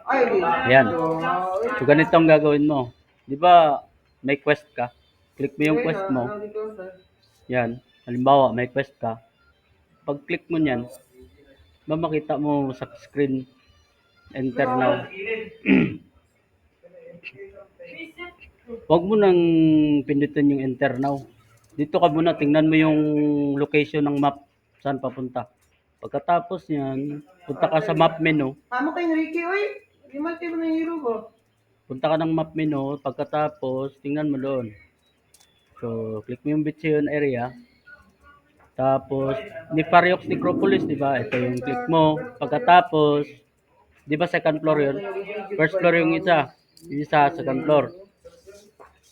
Ayan. So, ganito ang gagawin mo. Di ba, may quest ka? Click mo yung quest mo. Yan. Halimbawa, may quest ka. Pag click mo niyan, makita mo sa screen, enter now. Huwag mo nang pindutin yung enter now. Dito ka muna, tingnan mo yung location ng map, saan papunta. Pagkatapos niyan, punta ka sa map menu. Tama kay Enrique, oy. Di man tayo na hero ko. Punta ka ng map menu, pagkatapos, tingnan mo doon. So, click mo yung Bitcheon area. Tapos, ni Pariox Necropolis, di ba? Ito yung click mo. Pagkatapos, di ba second floor yun? First floor yung isa. Isa, second floor.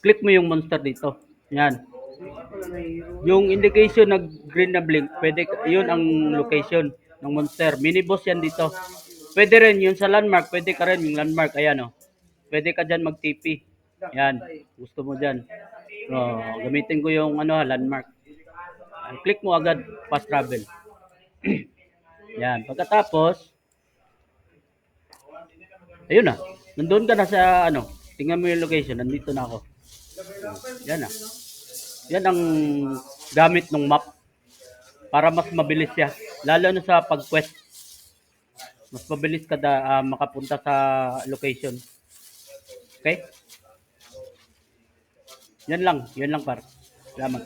Click mo yung monster dito. Yan. Yung indication na green na blink, pwede, yun ang location ng monster. Mini boss yan dito. Pwede rin yun sa landmark, pwede ka rin yung landmark. Ayan o. Pwede ka dyan mag-TP. Yan. Gusto mo dyan. So, gamitin ko yung landmark. Click mo agad, fast travel. Yan. Pagkatapos, ayun na. Nandun ka na sa tingnan mo yung location. Nandito na ako. Yan na. Yan ang gamit ng map para mas mabilis siya. Lalo na sa pag-quest. Mas mabilis ka makapunta sa location. Okay? Yan lang par. Salamat.